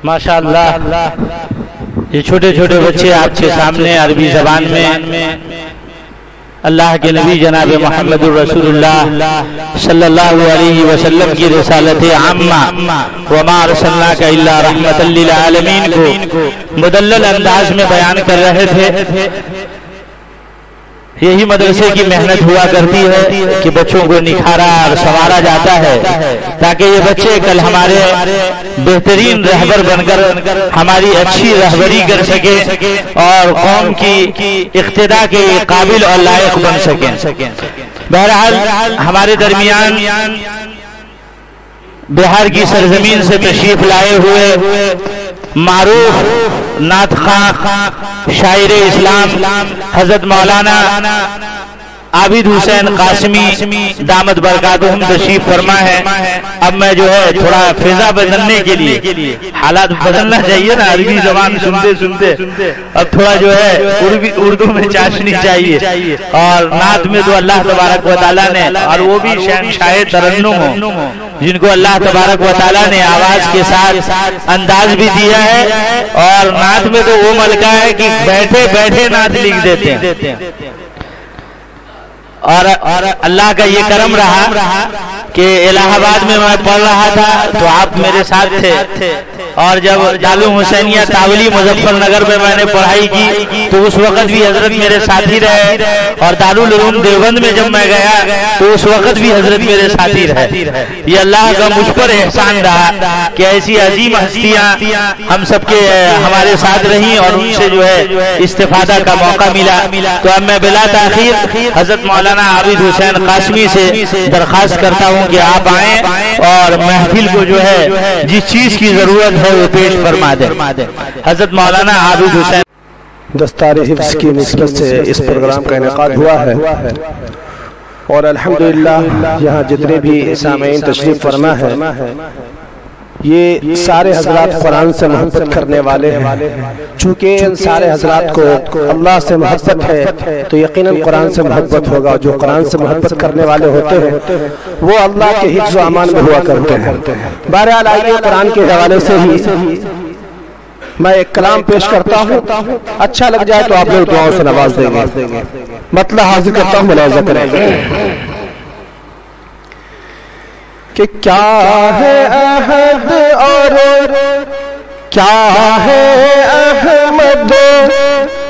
माशाअल्लाह ये छोटे छोटे बच्चे आपके सामने अरबी जबान में अल्लाह के नबी जनाब मोहम्मदुर रसूलुल्लाह सल्लल्लाहु अलैहि वसल्लम की रिसालत आम्मा वमा अरसलनाका इल्ला रहमतल लिल आलमीन को मुदल्लल अंदाज में बयान कर रहे थे। यही मदरसे की मेहनत हुआ करती है कि बच्चों को निखारा और संवारा जाता है ताकि ये बच्चे कल हमारे बेहतरीन रहबर बनकर हमारी अच्छी रहबरी कर सके और कौम की इक्तिदा के काबिल और लायक बन सकें। बहरहाल हमारे दरमियान बिहार की सरजमीन से तशरीफ लाए हुए मारूफ नात ख़्वां शायर इस्लाम हजरत मौलाना आबिद हुसैन कासमी दामद बरकातुहुम तशरीफ फरमा है। अब मैं जो है थोड़ा फिजा बदलने के लिए हालात बदलना चाहिए ना, अरबी जबान सुनते सुनते अब थोड़ा जो है उर्दू में चाशनी चाहिए और नात में तो अल्लाह तबारक व तआला ने, और वो भी शहंशाह तरन्नुम हो जिनको अल्लाह तबारक व तआला ने आवाज के साथ अंदाज भी दिया है, और नात में तो वो मलका है कि बैठे बैठे नात लिख देते हैं। और अल्लाह का ये करम रहा कि इलाहाबाद में मैं पढ़ रहा था तो आप मेरे साथ थे, और जब दारुल हुसैनिया तावली मुजफ्फरनगर में मैंने पढ़ाई की तो उस वक्त भी हजरत मेरे साथी रहे, और दारुल उलूम देवबंद में जब मैं गया तो उस वक्त भी हजरत मेरे साथी रहे। ये अल्लाह का मुझ पर एहसान रहा कि ऐसी अजीम हस्तियां हम सबके हमारे साथ रहीं और उनसे जो है इस्तिफादा का मौका मिला। तो अब मैं बिला ताखीर हजरत मौलाना आबिद हुसैन कासमी से दरखास्त करता हूँ कि आप आए और महफिल को जो है जिस चीज की जरूरत है वो पेश फरमा दे। हजरत मौलाना आबिद हुसैन। दस्तार हिफ्ज़ की निस्बत से इस प्रोग्राम का इनेकाद हुआ है और अल्हम्दुलिल्लाह यहाँ जितने भी सामीन तशरीफ फरमा है ये सारे हजरात कुरान से मोहब्बत करने वाले हैं। चूँकि इन सारे हजरात को अल्लाह से मोहब्बत है तो यकीनन कुरान से मोहब्बत होगा। जो कुरान से मोहब्बत करने वाले होते हैं वो अल्लाह के हिफ्ज़ व अमान में हुआ करते हैं। बहरहाल आइए कुरान के हवाले से ही मैं एक कलाम पेश करता हूँ, अच्छा लग जाए तो आप लोग दुआओं से नवाज देंगे। मतलब हाजिर करता हूँ, मुलाज़ा करें कि क्या है अहद और क्या है अहमद,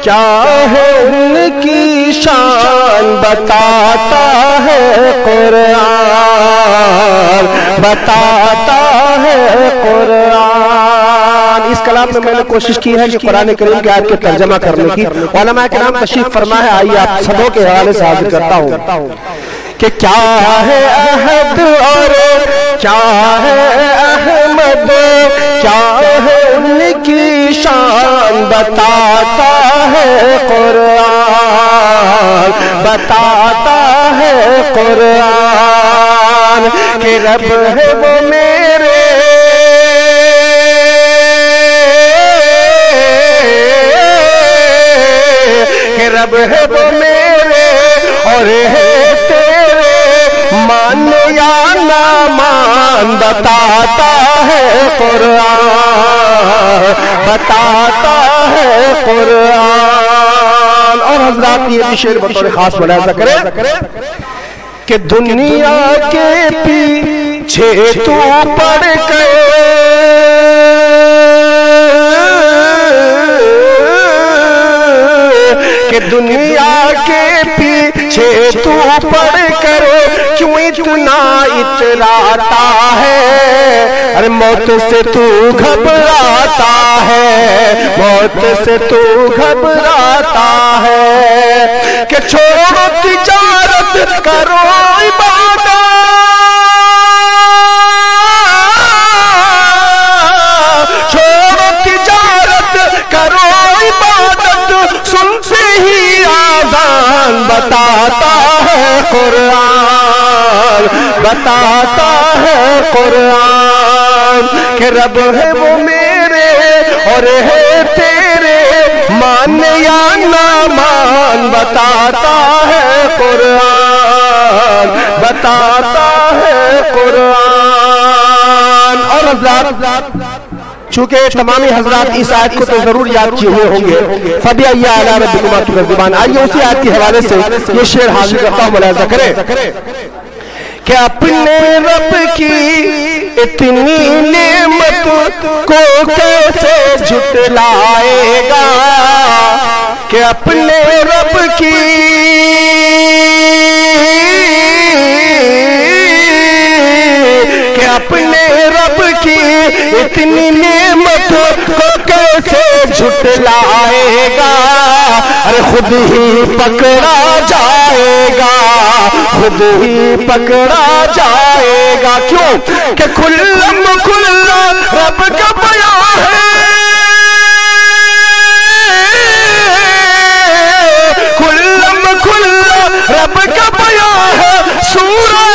क्या है उनकी शान बताता है कुरान, बताता है कुरान। इस कलाम में मैंने कोशिश की है कि कुरान करीम के आयत के तर्जमा करने की। उलमा किराम तशरीफ फरमा है, आइए आप सबों के हवाले से हाजिर करता हूँ कि क्या है अहद और क्या है अहमद, क्या है उनकी शान बताता है कुरान, बताता है कुरान। कि रब है वो मेरे कि रब है वो मेरे और है तेरे, मान या ना मान बताता है कुरान, बताता है कुरान। और हजरात ये भी शेर बतौर खास मुलाहिजा करें कि दुनिया के पीछे तू पड़ गए, कि दुनिया के पीछे तू पड़ कर क्यों इतना इतराता है। अरे मौत से तू घबराता है, मौत से तू घबराता है। कि छोड़ो तिजारत करो इबादत, छोड़ो तिजारत करो इबादत, सुनते ही आज़ान बताता है कुरान, बताता है कुरान। कि रब है वो मेरे और है तेरे, मान या ना मान बताता है कुरान, बताता है कुरान। और حضرات چونکہ تمامی حضرات اس آیت کو تو ضرور یاد کیے ہوئے ہوں گے. فَبِأَيِّ آلَاءِ رَبِّكُمَا تُكَذِّبَانِ. آئیے اسی آیت کے حوالے سے یہ شعر حاضر کرتا ہوں, ملاحظہ کریں کہ اپنے رب کی اتنی نعمت کو کیسے جھٹلائے گا, کہ اپنے رب کی اپنے رب کی اتنی نعمت کو کیسے جھٹلائے گا. ارے خود ہی پکڑا جائے گا, خود ہی پکڑا جائے گا. کیوں کہ کلم کھلا رب کا بیان ہے, کلم کھلا رب کا بیان ہے. سورہ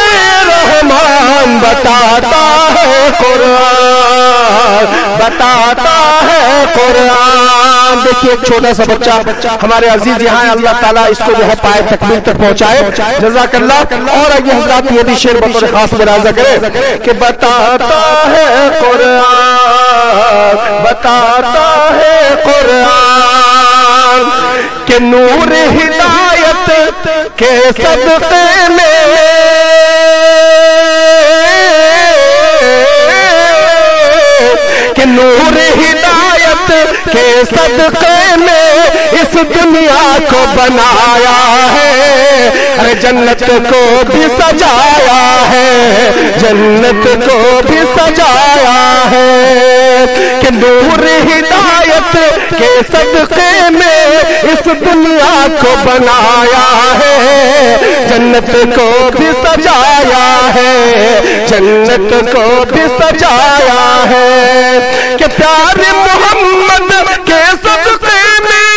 رحمان بتاتا ہے قرآن, بتاتا ہے قرآن. دیکھیے ایک چھوٹا سا بچہ ہمارے عزیز یہاں, اللہ تعالیٰ اس کو جو ہے پائے تکمیل تک پہنچائے, جزاک اللہ. اور آئیے حضرات یہ بھی شعر بطور خاص ملاحظہ کرے کہ بتاتا ہے قرآن, بتاتا ہے قرآن کہ نور ہدایت کے صدقے میں, کہ نور ہدایت کے صدقے میں اس دنیا کو بنایا ہے. ارے جنت کو بھی سجایا ہے, جنت کو بھی سجایا ہے. کہ نور ہدایت کے صدقے میں اس دنیا کو بنایا ہے, جنت کو بھی سجایا ہے, جنت کو بھی سجایا ہے. کہ پیارے محمد کے صدقے میں,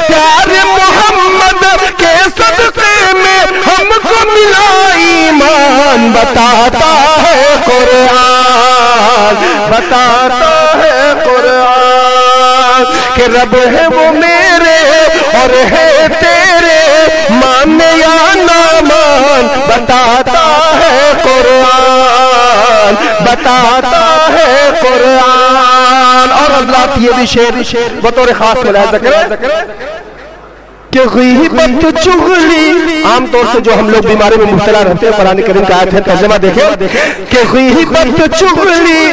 پیارے محمد کے صدقے میں ہم کو ملا ایمان. بتاتا ہے قرآن, بتاتا ہے قرآن کہ رب ہے وہ میرے اور ہے تیرے, مان یا نہ مان. بتاتا ہے قرآن, بتاتا ہے قرآن. اور اللہ یہ بھی شعر بطور خاص ملاحظہ کریں کہ غیبت چغلی, عام طور سے جو ہم لوگ بیماری میں مبتلا رہتے ہیں, قرآن کریم کا آیت ہے, ترجمہ دیکھیں کہ غیبت چغلی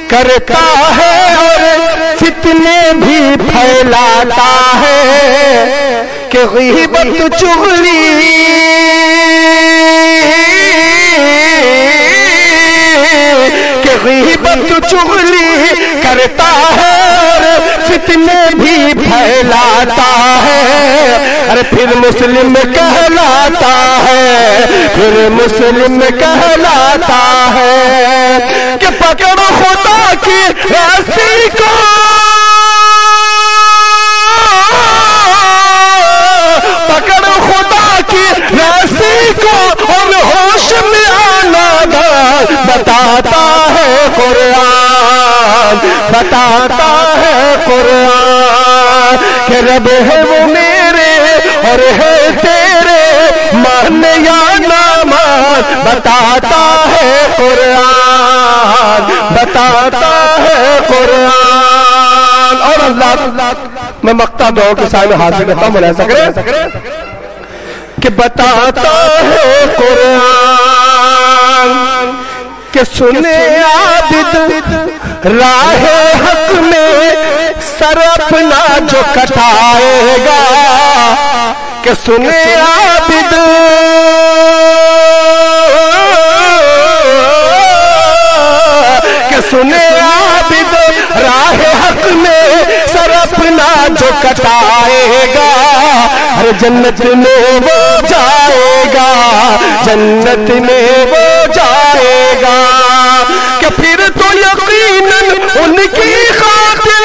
کرتا ہے اور فتنے بھی پھیلاتا ہے. کہ غیبت چغلی کہ غیبت چغلی کرتا ہے اور فتنے بھی پھیلاتا ہے. ارے پھر مسلم کہلاتا ہے, پھر مسلم کہلاتا ہے. کہ پکڑو خدا کی رسی کو, پکڑو خدا کی رسی کو اور ہوش میں آنا دے. بتاتا ہے قرآن, بتاتا ہے قرآن کہ رب ہے وہ میرے اور ہے تیرے, مان یا نہ مان. بتاتا ہے قرآن, بتاتا ہے قرآن. اور اللہ میں مقطع دعا کے سامنے حاضر کرتا ہوں, ملاحظہ کریں کہ بتاتا ہے قرآن کہ سنے عابد راہ حق میں سر اپنا جو کٹائے گا. کہ سنے عابد کہ سنے عابد راہ حق میں سر اپنا جو کٹائے گا. ہر جنت میں وہ جائے گا, جنت میں وہ جائے گا. کہ پھر تو یقیناً ان کی خاطر,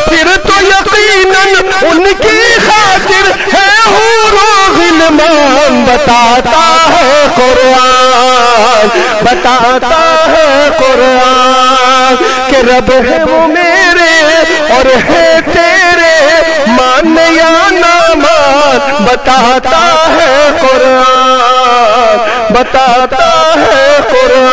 پھر تو یقیناً ان کی خاطر ہے حور و غلمان. بتاتا ہے قرآن, بتاتا ہے قرآن کہ رب ہے وہ میرے اور ہے تیرے, مان یا نہ مان. بتاتا ہے قرآن، بتاتا ہے قرآن،